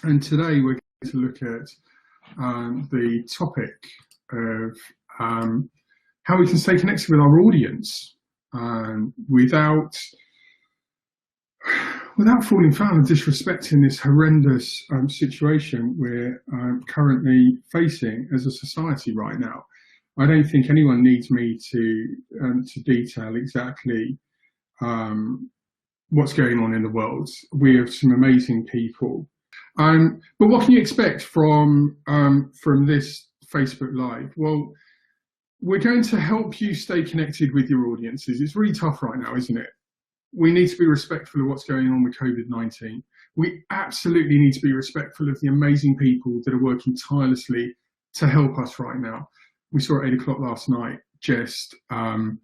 And today we're going to look at the topic of how we can stay connected with our audience without falling foul of disrespecting this horrendous situation we're currently facing as a society right now. I don't think anyone needs me to detail exactly what's going on in the world. We have some amazing people. But what can you expect from this Facebook Live? Well, we're going to help you stay connected with your audiences. It's really tough right now, isn't it? We need to be respectful of what's going on with COVID-19. We absolutely need to be respectful of the amazing people that are working tirelessly to help us right now. We saw at 8 o'clock last night just how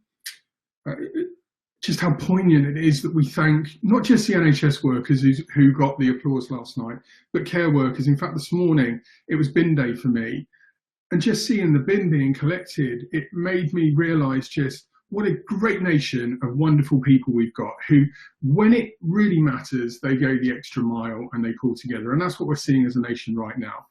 poignant it is that we thank not just the NHS workers who got the applause last night, but care workers. In fact, this morning, it was bin day for me. And just seeing the bin being collected, it made me realise just what a great nation of wonderful people we've got who, when it really matters, they go the extra mile and they pull together. And that's what we're seeing as a nation right now.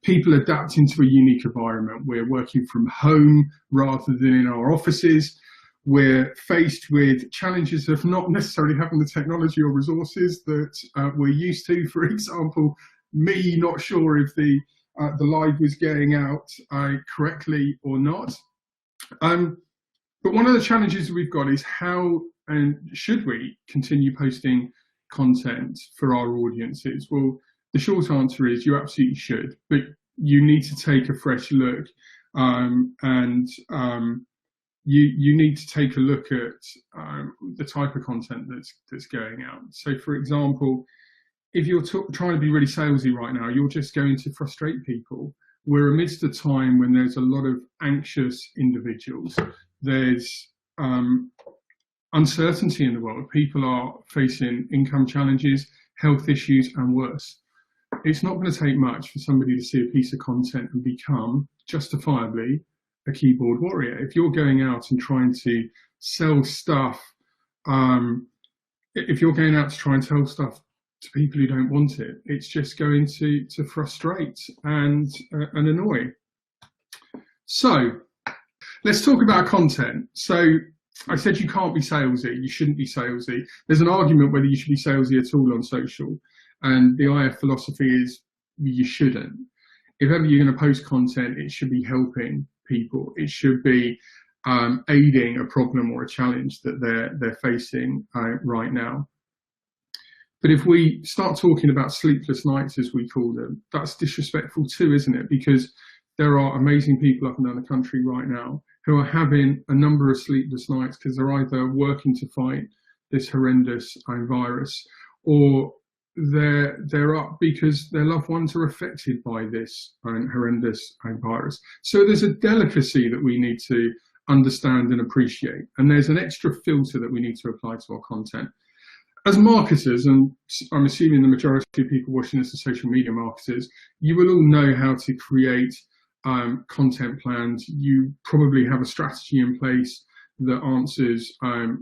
People adapting to a unique environment. We're working from home rather than in our offices. We're faced with challenges of not necessarily having the technology or resources that we're used to. For example, me not sure if the live was getting out correctly or not. But one of the challenges we've got is how and should we continue posting content for our audiences? Well, the short answer is you absolutely should, but you need to take a fresh look you need to take a look at the type of content that's going out. So, for example, if you're trying to be really salesy right now, you're just going to frustrate people. We're amidst a time when there's a lot of anxious individuals. There's uncertainty in the world. People are facing income challenges, health issues, and worse. It's not going to take much for somebody to see a piece of content and become justifiably a keyboard warrior. If you're going out and trying to sell stuff, if you're going out to try and sell stuff to people who don't want it, it's just going to frustrate and annoy. So let's talk about content. So I said you can't be salesy, you shouldn't be salesy. There's an argument whether you should be salesy at all on social, and the IF philosophy is you shouldn't. If ever you're going to post content, it should be helping people. It should be aiding a problem or a challenge that they're facing right now. But if we start talking about sleepless nights, as we call them, that's disrespectful too, isn't it? Because there are amazing people up and down the country right now who are having a number of sleepless nights because they're either working to fight this horrendous virus, or they're up because their loved ones are affected by this horrendous virus. So there's a delicacy that we need to understand and appreciate, and there's an extra filter that we need to apply to our content. As marketers, and I'm assuming the majority of people watching this are social media marketers, you will all know how to create content plans. You probably have a strategy in place that answers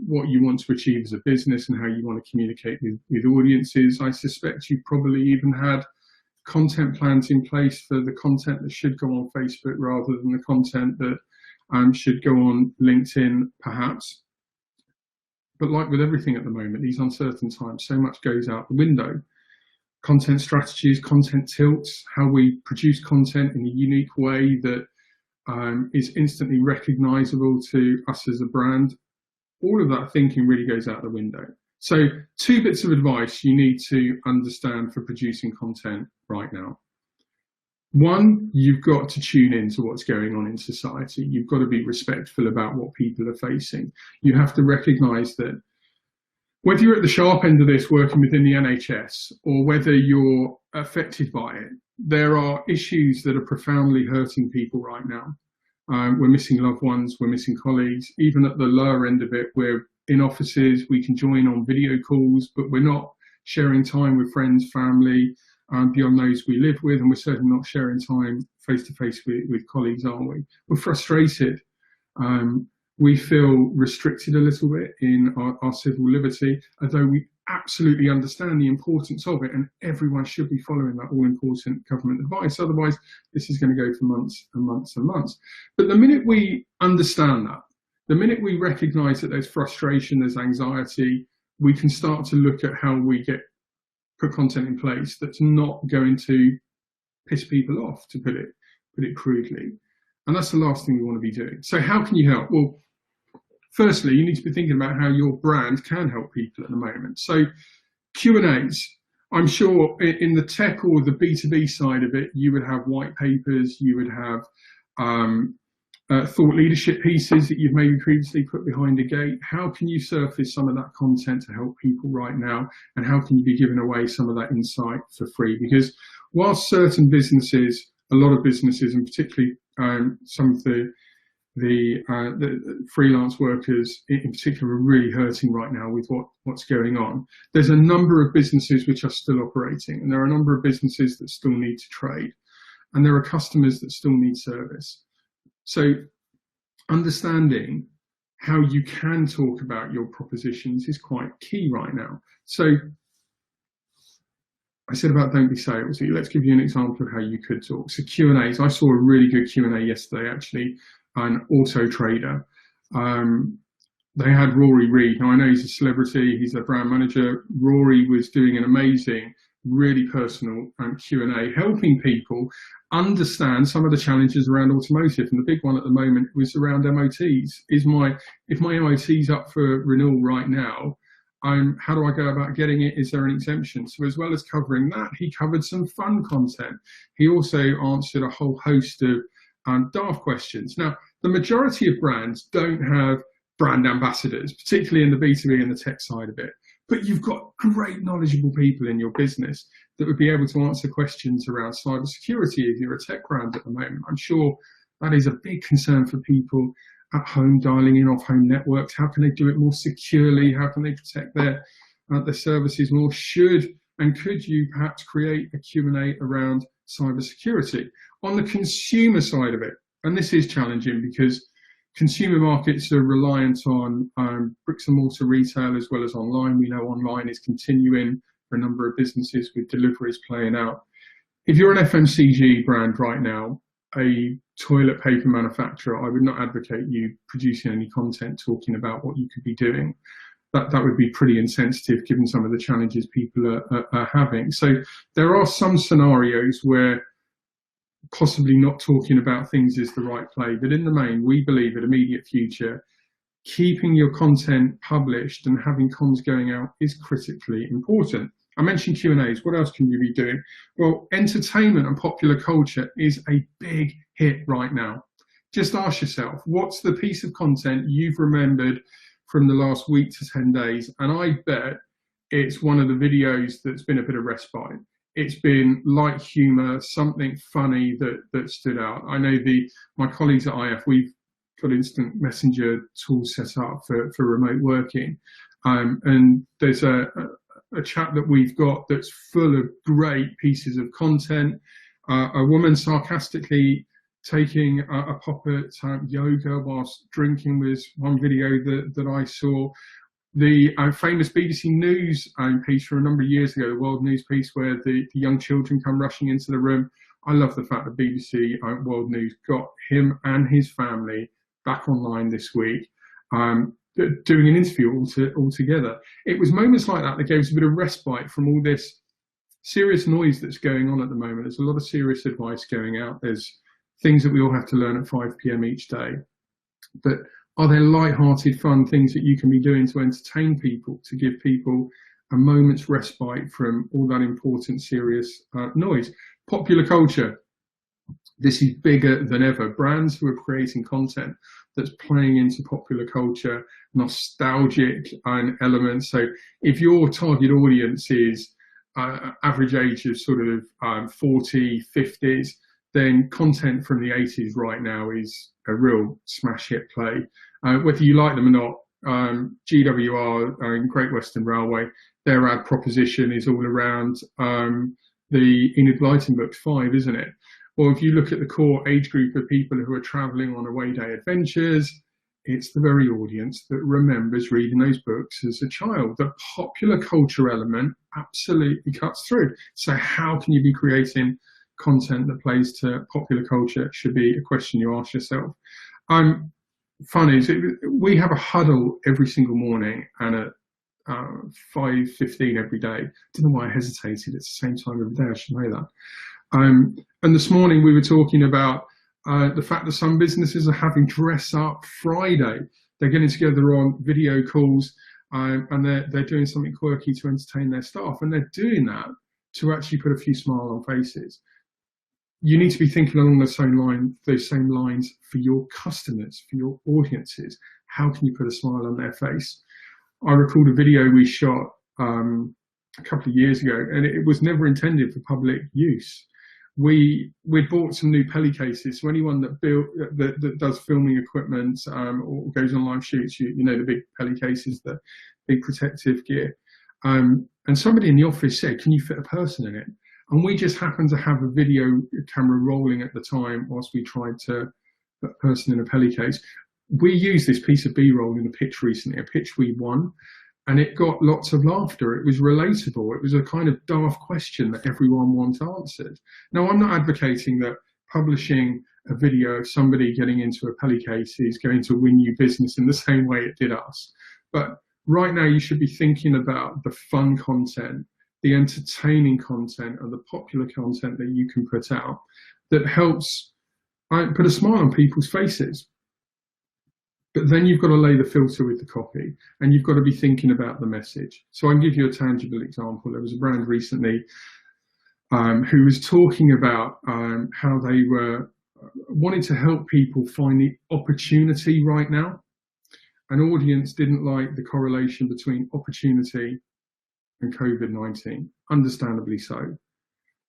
what you want to achieve as a business and how you want to communicate with audiences. I suspect you've probably even had content plans in place for the content that should go on Facebook rather than the content that should go on LinkedIn, perhaps. But like with everything at the moment, these uncertain times, so much goes out the window. Content strategies, content tilts, how we produce content in a unique way that is instantly recognizable to us as a brand. All of that thinking really goes out the window. So 2 bits of advice you need to understand for producing content right now. One, you've got to tune into what's going on in society. You've got to be respectful about what people are facing. You have to recognize that whether you're at the sharp end of this working within the NHS or whether you're affected by it, there are issues that are profoundly hurting people right now. We're missing loved ones, we're missing colleagues. Even at the lower end of it, we're in offices, we can join on video calls, but we're not sharing time with friends, family, beyond those we live with, and we're certainly not sharing time face-to-face with colleagues, are we? We're frustrated. We feel restricted a little bit in our civil liberty, although we absolutely understand the importance of it, and everyone should be following that all-important government advice. Otherwise, this is going to go for months and months and months. But the minute we understand that, the minute we recognise that there's frustration, there's anxiety, we can start to look at how we put content in place that's not going to piss people off, to put it crudely. And that's the last thing we want to be doing. So how can you help? Well, firstly, you need to be thinking about how your brand can help people at the moment. So Q&As, I'm sure in the tech or the B2B side of it, you would have white papers, you would have thought leadership pieces that you've maybe previously put behind a gate. How can you surface some of that content to help people right now? And how can you be giving away some of that insight for free? Because whilst certain businesses, a lot of businesses, and particularly some of the freelance workers in particular are really hurting right now with what's going on. There's a number of businesses which are still operating, and there are a number of businesses that still need to trade, and there are customers that still need service. So understanding how you can talk about your propositions is quite key right now. So I said about don't be salesy. Let's give you an example of how you could talk. So Q&As, I saw a really good Q&A yesterday, actually, an Auto Trader. They had Rory Reid. Now I know he's a celebrity, he's a brand manager. Rory was doing an amazing, really personal Q&A, helping people understand some of the challenges around automotive. And the big one at the moment was around MOTs. If my MOT's up for renewal right now, how do I go about getting it? Is there an exemption? So as well as covering that, he covered some fun content. He also answered a whole host of daft questions. Now, the majority of brands don't have brand ambassadors, particularly in the B2B and the tech side of it. But you've got great knowledgeable people in your business that would be able to answer questions around cybersecurity if you're a tech brand at the moment. I'm sure that is a big concern for people at home, dialing in off home networks. How can they do it more securely? How can they protect their services more? Could you perhaps create a Q&A around cybersecurity? On the consumer side of it, and this is challenging because consumer markets are reliant on bricks and mortar retail as well as online. We know online is continuing for a number of businesses with deliveries playing out. If you're an FMCG brand right now, a toilet paper manufacturer, I would not advocate you producing any content talking about what you could be doing. That would be pretty insensitive given some of the challenges people are having. So there are some scenarios where possibly not talking about things is the right play, but in the main, we believe at Immediate Future, keeping your content published and having comms going out is critically important. I mentioned Q&As. What else can you be doing? Well, entertainment and popular culture is a big hit right now. Just ask yourself, what's the piece of content you've remembered from the last week to 10 days? And I bet it's one of the videos that's been a bit of respite. It's been light humour, something funny that stood out. I know my colleagues at IF, we've got instant messenger tools set up for remote working. And there's a chat that we've got that's full of great pieces of content. A woman sarcastically taking a pop at yoga whilst drinking was one video that I saw. The famous BBC News piece from a number of years ago, the World News piece where the young children come rushing into the room. I love the fact that BBC World News got him and his family back online this week, doing an interview all together. It was moments like that that gave us a bit of respite from all this serious noise that's going on at the moment. There's a lot of serious advice going out. There's things that we all have to learn at 5 p.m. each day. But are there light-hearted, fun things that you can be doing to entertain people, to give people a moment's respite from all that important, serious noise? Popular culture. This is bigger than ever. Brands who are creating content that's playing into popular culture, nostalgic elements. So if your target audience is average age of sort of 40, 50s, then content from the 80s right now is a real smash hit play. Whether you like them or not, GWR, Great Western Railway, their ad proposition is all around the Enid Blyton book 5, isn't it? Or if you look at the core age group of people who are travelling on away day adventures, it's the very audience that remembers reading those books as a child. The popular culture element absolutely cuts through. So how can you be creating content that plays to popular culture should be a question you ask yourself. Funny is we have a huddle every single morning and at 5:15 every day. I don't know why I hesitated. It's the same time every day. I should know that. And this morning we were talking about the fact that some businesses are having dress up Friday. They're getting together on video calls and they're doing something quirky to entertain their staff. And they're doing that to actually put a few smiles on faces. You need to be thinking along those same lines for your customers, for your audiences. How can you put a smile on their face? I recalled a video we shot a couple of years ago, and it was never intended for public use. We bought some new Peli cases. So anyone that does filming equipment or goes on live shoots, you know the big Peli cases, the big protective gear. And somebody in the office said, "Can you fit a person in it?" And we just happened to have a video camera rolling at the time whilst we tried to put a person in a Peli case. We used this piece of B-roll in a pitch recently, a pitch we won, and it got lots of laughter. It was relatable. It was a kind of daft question that everyone wants answered. Now, I'm not advocating that publishing a video of somebody getting into a Peli case is going to win you business in the same way it did us. But right now, you should be thinking about the fun content, the entertaining content, and the popular content that you can put out that helps put a smile on people's faces. But then you've got to lay the filter with the copy, and you've got to be thinking about the message. So I'll give you a tangible example. There was a brand recently who was talking about how they were wanting to help people find the opportunity right now. An audience didn't like the correlation between opportunity and COVID-19, understandably so.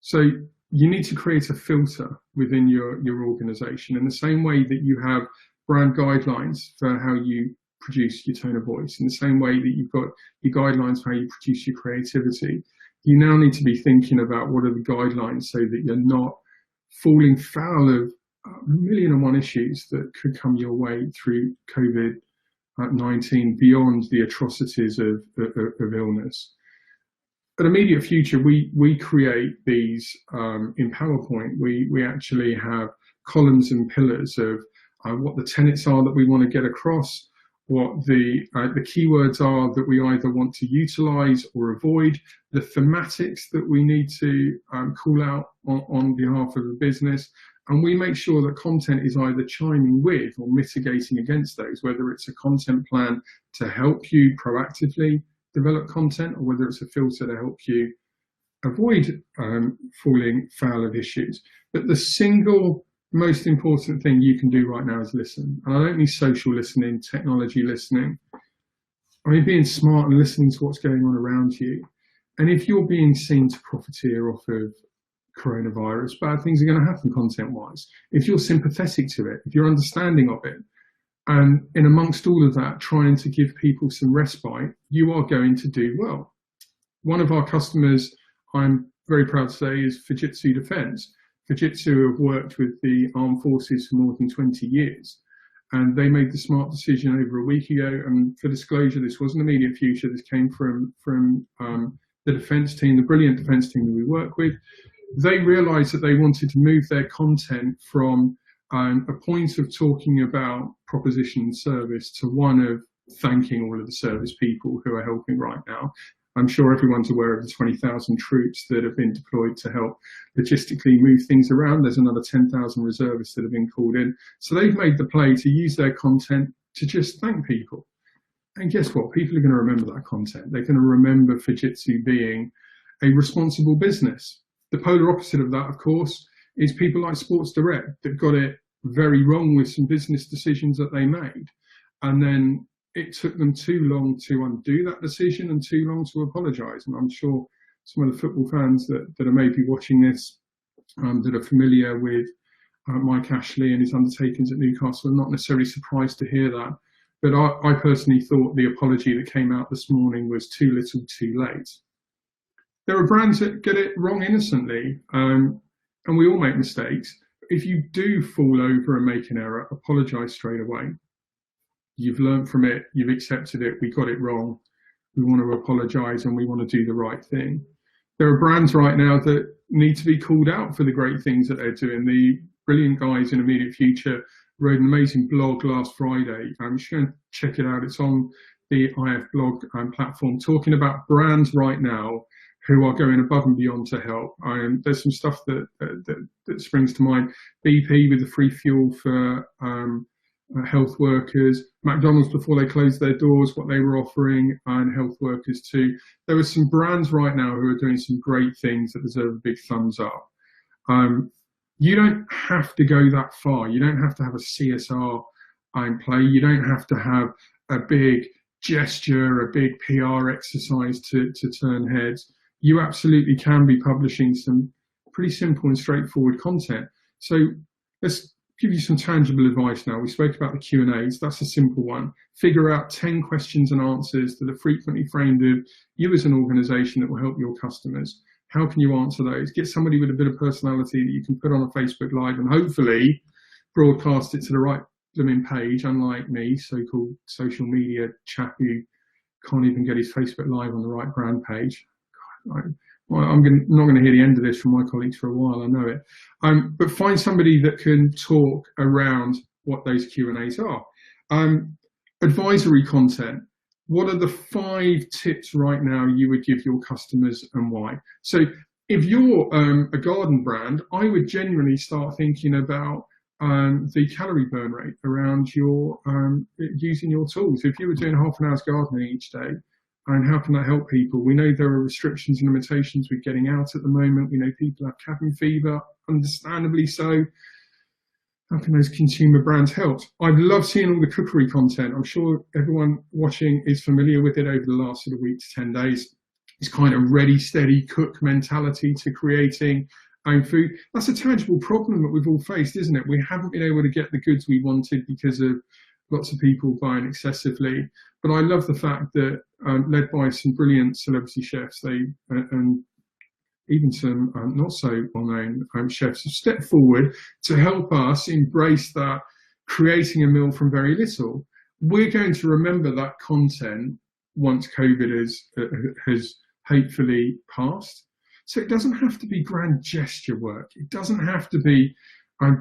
So you need to create a filter within your organization in the same way that you have brand guidelines for how you produce your tone of voice, in the same way that you've got your guidelines for how you produce your creativity. You now need to be thinking about what are the guidelines so that you're not falling foul of 1,000,001 issues that could come your way through COVID-19 beyond the atrocities of illness. At Immediate Future, we create these in PowerPoint. We actually have columns and pillars of what the tenets are that we want to get across, what the keywords are that we either want to utilize or avoid, the thematics that we need to call out on behalf of the business. And we make sure that content is either chiming with or mitigating against those, whether it's a content plan to help you proactively develop content or whether it's a filter to help you avoid falling foul of issues. But the single most important thing you can do right now is listen. And I don't mean social listening, technology listening. I mean being smart and listening to what's going on around you. And if you're being seen to profiteer off of coronavirus, bad things are going to happen content-wise. If you're sympathetic to it, if you're understanding of it, and in amongst all of that, trying to give people some respite, you are going to do well. One of our customers, I'm very proud to say, is Fujitsu Defense. Fujitsu have worked with the armed forces for more than 20 years, and they made the smart decision over a week ago. And for disclosure, this wasn't Immediate Future. This came from the defense team, the brilliant defense team that we work with. They realized that they wanted to move their content from a point of talking about proposition and service to one of thanking all of the service people who are helping right now. I'm sure everyone's aware of the 20,000 troops that have been deployed to help logistically move things around. There's another 10,000 reservists that have been called in. So they've made the play to use their content to just thank people. And guess what? People are going to remember that content. They're going to remember Fujitsu being a responsible business. The polar opposite of that, of course, is people like Sports Direct that got it very wrong with some business decisions that they made. And then it took them too long to undo that decision and too long to apologise. And I'm sure some of the football fans that are maybe watching this that are familiar with Mike Ashley and his undertakings at Newcastle are not necessarily surprised to hear that. But I personally thought the apology that came out this morning was too little too late. There are brands that get it wrong innocently, and we all make mistakes. If you do fall over and make an error, apologise straight away. you've learned from it, you've accepted it, we got it wrong, we want to apologize and we want to do the right thing. There are brands right now that need to be called out for the great things that they're doing. The brilliant guys in Immediate Future wrote an amazing blog last Friday. You should go and check it out. It's on the IF blog platform, talking about brands right now who are going above and beyond to help. There's some stuff that springs to mind. BP with the free fuel for health workers, McDonald's before they closed their doors, what they were offering, and health workers too. There are some brands right now who are doing some great things that deserve a big thumbs up. You don't have to go that far. You don't have to have a CSR play. You don't have to have a big gesture, a big PR exercise to turn heads. You absolutely can be publishing some pretty simple and straightforward content. So let's give you some tangible advice now. We spoke about the Q&As. That's a simple one. Figure out 10 questions and answers that are frequently framed of you as an organization that will help your customers. How can you answer those? Get somebody with a bit of personality that you can put on a Facebook Live and hopefully broadcast it to the right blooming page, unlike me, so-called social media chap who can't even get his Facebook Live on the right brand page. God, I'm not going to hear the end of this from my colleagues for a while, I know it. But find somebody that can talk around what those Q&As are. Advisory content. What are the 5 tips right now you would give your customers and why? So if you're a garden brand, I would genuinely start thinking about the calorie burn rate around your using your tools. If you were doing half an hour's gardening each day, and how can that help people? We know there are restrictions and limitations with getting out at the moment. We know people have cabin fever, understandably so. How can those consumer brands help? I've loved seeing all the cookery content. I'm sure everyone watching is familiar with it over the last sort of week to 10 days. It's kind of ready, steady cook mentality to creating own food. That's a tangible problem that we've all faced, isn't it? We haven't been able to get the goods we wanted because of lots of people buying excessively. But I love the fact that, led by some brilliant celebrity chefs, and even some not so well-known chefs, have stepped forward to help us embrace that, creating a meal from very little. We're going to remember that content once COVID has hopefully passed. So it doesn't have to be grand gesture work. It doesn't have to be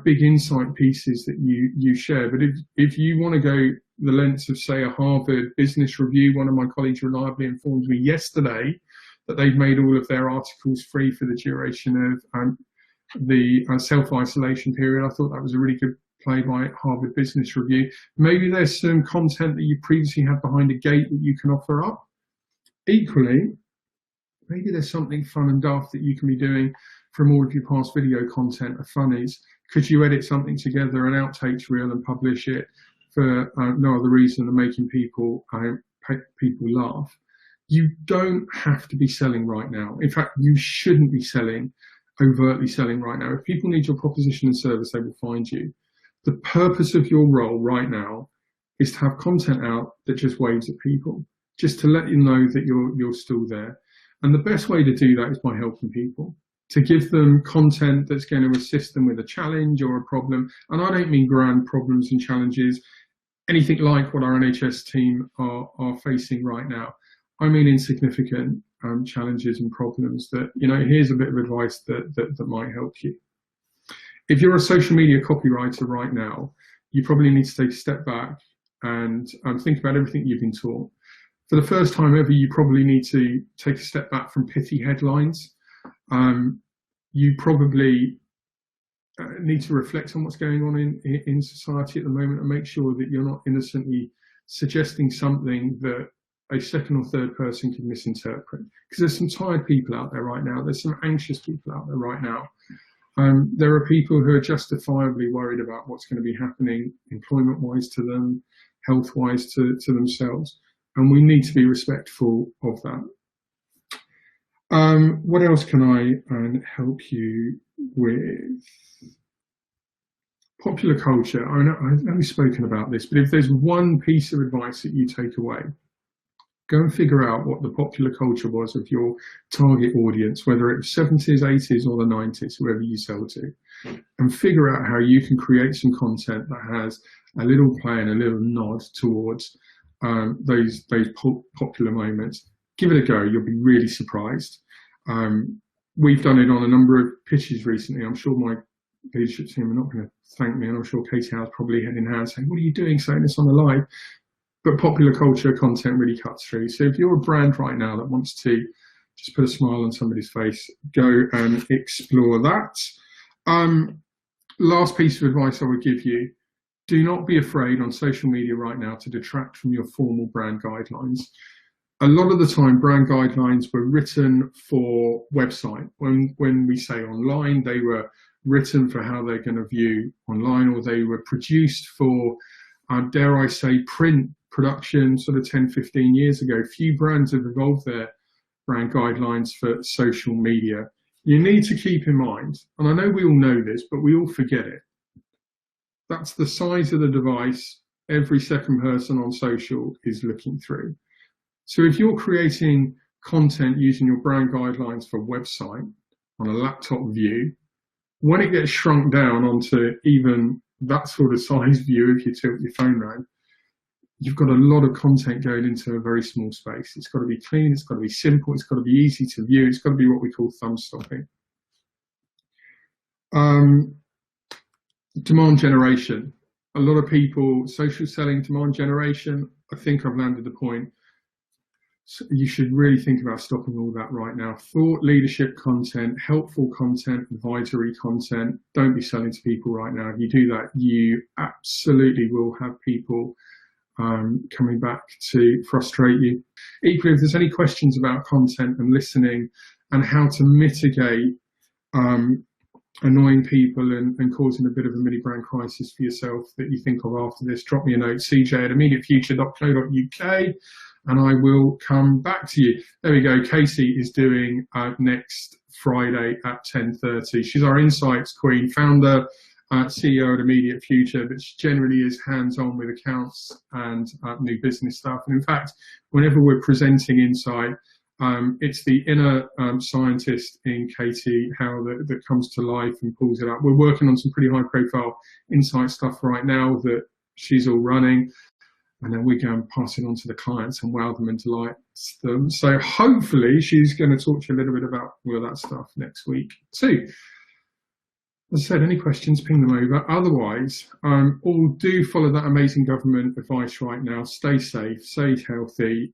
big insight pieces that you share. But if you want to go the lengths of, say, a Harvard Business Review, one of my colleagues reliably informed me yesterday that they've made all of their articles free for the duration of the self-isolation period. I thought that was a really good play by Harvard Business Review. Maybe there's some content that you previously had behind a gate that you can offer up. Equally, maybe there's something fun and daft that you can be doing from all of your past video content of funnies. Could you edit something together, an outtakes reel, and publish it for no other reason than making people laugh? You don't have to be selling right now. In fact, you shouldn't be overtly selling right now. If people need your proposition and service, they will find you. The purpose of your role right now is to have content out that just waves at people, just to let you know that you're still there. And the best way to do that is by helping people, to give them content that's going to assist them with a challenge or a problem. And I don't mean grand problems and challenges, anything like what our NHS team are facing right now. I mean insignificant challenges and problems that, here's a bit of advice that might help you. If you're a social media copywriter right now, you probably need to take a step back and think about everything you've been taught. For the first time ever, you probably need to take a step back from pithy headlines. You probably need to reflect on what's going on in society at the moment and make sure that you're not innocently suggesting something that a second or third person can misinterpret. Because there's some tired people out there right now. There's some anxious people out there right now. There are people who are justifiably worried about what's going to be happening employment-wise to them, health-wise to themselves. And we need to be respectful of that. What else can I help you with? Popular culture. I've only spoken about this, but if there's one piece of advice that you take away, go and figure out what the popular culture was of your target audience, whether it was 70s, 80s, or the 90s, whoever you sell to, and figure out how you can create some content that has a little play and a little nod towards those popular moments. Give it a go. You'll be really surprised. We've done it on a number of pitches recently. I'm sure my leadership team are not going to thank me, and I'm sure Katie Howe's probably head in hand saying, "What are you doing saying this on the live?" But popular culture content really cuts through. So if you're a brand right now that wants to just put a smile on somebody's face, go and explore that. Last piece of advice I would give you: do not be afraid on social media right now to detract from your formal brand guidelines. A lot of the time, brand guidelines were written for website. When we say online, they were written for how they're going to view online, or they were produced for, dare I say, print production sort of 10, 15 years ago. Few brands have evolved their brand guidelines for social media. You need to keep in mind, and I know we all know this, but we all forget it. That's the size of the device every second person on social is looking through. So if you're creating content using your brand guidelines for website on a laptop view, when it gets shrunk down onto even that sort of size view, if you tilt your phone around, you've got a lot of content going into a very small space. It's got to be clean, it's got to be simple, it's got to be easy to view, it's got to be what we call thumb stopping. Demand generation. A lot of people, social selling, demand generation, I think I've landed the point. So you should really think about stopping all that right now. Thought leadership content, helpful content, advisory content. Don't be selling to people right now. If you do that, you absolutely will have people coming back to frustrate you. Equally, if there's any questions about content and listening and how to mitigate annoying people and causing a bit of a mini brand crisis for yourself that you think of after this, drop me a note, cj@immediatefuture.co.uk, and I will come back to you. There we go. Casey is doing next Friday at 10:30. She's our insights queen, founder, CEO at Immediate Future, but she generally is hands-on with accounts and new business stuff. And in fact, whenever we're presenting insight, it's the inner scientist in Katie Howe that comes to life and pulls it up. We're working on some pretty high-profile insight stuff right now that she's all running, and then we go and pass it on to the clients and wow them and delight them. So hopefully she's going to talk to you a little bit about all of that stuff next week too. As I said, any questions, ping them over. Otherwise, all do follow that amazing government advice right now. Stay safe, stay healthy.